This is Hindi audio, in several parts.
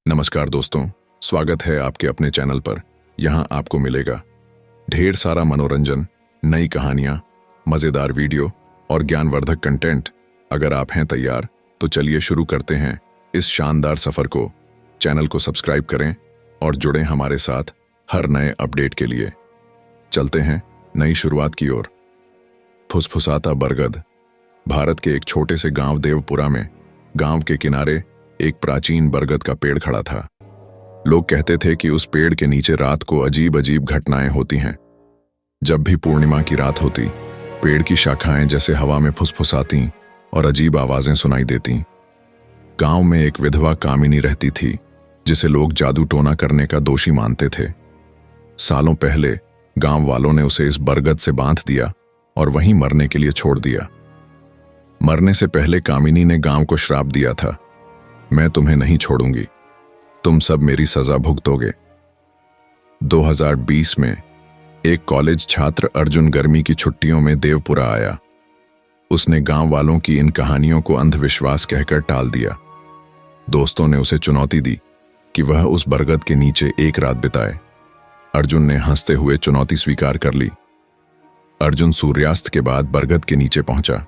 नमस्कार दोस्तों, स्वागत है आपके अपने चैनल पर। यहाँ आपको मिलेगा ढेर सारा मनोरंजन, नई कहानियाँ, मज़ेदार वीडियो और ज्ञानवर्धक कंटेंट। अगर आप हैं तैयार तो चलिए शुरू करते हैं इस शानदार सफ़र को। चैनल को सब्सक्राइब करें और जुड़ें हमारे साथ हर नए अपडेट के लिए। चलते हैं नई शुरुआत की ओर। फुसफुसाता बरगद। भारत के एक छोटे से गांव देवपुरा में गांव के किनारे एक प्राचीन बरगद का पेड़ खड़ा था। लोग कहते थे कि उस पेड़ के नीचे रात को अजीब अजीब घटनाएं होती हैं। जब भी पूर्णिमा की रात होती, पेड़ की शाखाएं जैसे हवा में फुसफुसाती और अजीब आवाजें सुनाई देती। गांव में एक विधवा कामिनी रहती थी जिसे लोग जादू टोना करने का दोषी मानते थे। सालों पहले गांव वालों ने उसे इस बरगद से बांध दिया और वहीं मरने के लिए छोड़ दिया। मरने से पहले कामिनी ने गांव को श्राप दिया था, मैं तुम्हें नहीं छोड़ूंगी, तुम सब मेरी सजा भुगतोगे। 2020 में एक कॉलेज छात्र अर्जुन गर्मी की छुट्टियों में देवपुरा आया। उसने गांव वालों की इन कहानियों को अंधविश्वास कहकर टाल दिया। दोस्तों ने उसे चुनौती दी कि वह उस बरगद के नीचे एक रात बिताए। अर्जुन ने हंसते हुए चुनौती स्वीकार कर ली। अर्जुन सूर्यास्त के बाद बरगद के नीचे पहुंचा।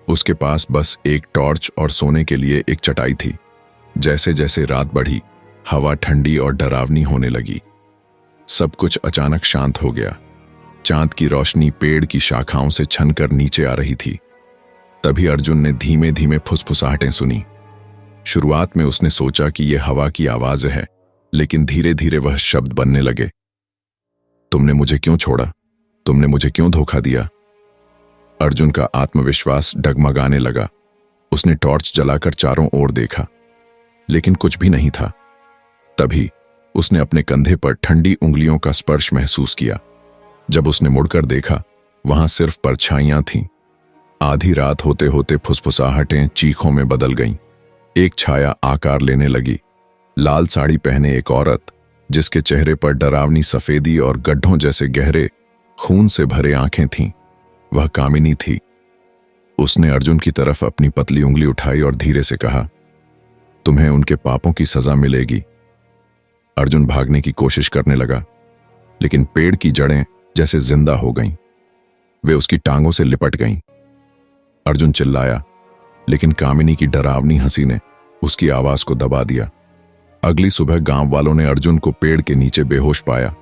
उसके पास बस एक टॉर्च और सोने के लिए एक चटाई थी। जैसे जैसे रात बढ़ी, हवा ठंडी और डरावनी होने लगी। सब कुछ अचानक शांत हो गया। चांद की रोशनी पेड़ की शाखाओं से छनकर नीचे आ रही थी। तभी अर्जुन ने धीमे धीमे फुसफुसाहटें सुनी। शुरुआत में उसने सोचा कि यह हवा की आवाज है, लेकिन धीरे धीरे वह शब्द बनने लगे। तुमने मुझे क्यों छोड़ा? तुमने मुझे क्यों धोखा दिया? अर्जुन का आत्मविश्वास डगमगाने लगा। उसने टॉर्च जलाकर चारों ओर देखा, लेकिन कुछ भी नहीं था। तभी उसने अपने कंधे पर ठंडी उंगलियों का स्पर्श महसूस किया। जब उसने मुड़कर देखा, वहां सिर्फ परछाइयां थीं। आधी रात होते होते फुसफुसाहटें चीखों में बदल गईं। एक छाया आकार लेने लगी। लाल साड़ी पहने एक औरत, जिसके चेहरे पर डरावनी सफेदी और गड्ढों जैसे गहरे खून से भरे आंखें थीं, वह कामिनी थी। उसने अर्जुन की तरफ अपनी पतली उंगली उठाई और धीरे से कहा, तुम्हें उनके पापों की सजा मिलेगी। अर्जुन भागने की कोशिश करने लगा, लेकिन पेड़ की जड़ें जैसे जिंदा हो गईं। वे उसकी टांगों से लिपट गईं। अर्जुन चिल्लाया, लेकिन कामिनी की डरावनी हंसी ने उसकी आवाज को दबा दिया। अगली सुबह गांव वालों ने अर्जुन को पेड़ के नीचे बेहोश पाया।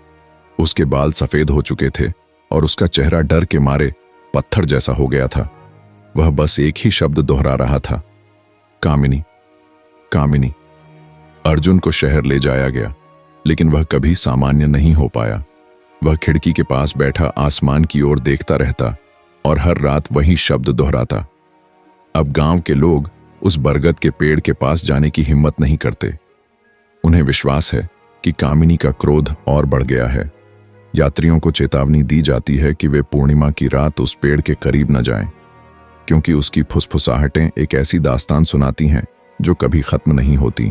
उसके बाल सफेद हो चुके थे और उसका चेहरा डर के मारे पत्थर जैसा हो गया था। वह बस एक ही शब्द दोहरा रहा था, कामिनी, कामिनी। अर्जुन को शहर ले जाया गया, लेकिन वह कभी सामान्य नहीं हो पाया। वह खिड़की के पास बैठा आसमान की ओर देखता रहता और हर रात वही शब्द दोहराता। अब गांव के लोग उस बरगद के पेड़ के पास जाने की हिम्मत नहीं करते। उन्हें विश्वास है कि कामिनी का क्रोध और बढ़ गया है। यात्रियों को चेतावनी दी जाती है कि वे पूर्णिमा की रात उस पेड़ के करीब न जाएं, क्योंकि उसकी फुसफुसाहटें एक ऐसी दास्तान सुनाती हैं जो कभी खत्म नहीं होती।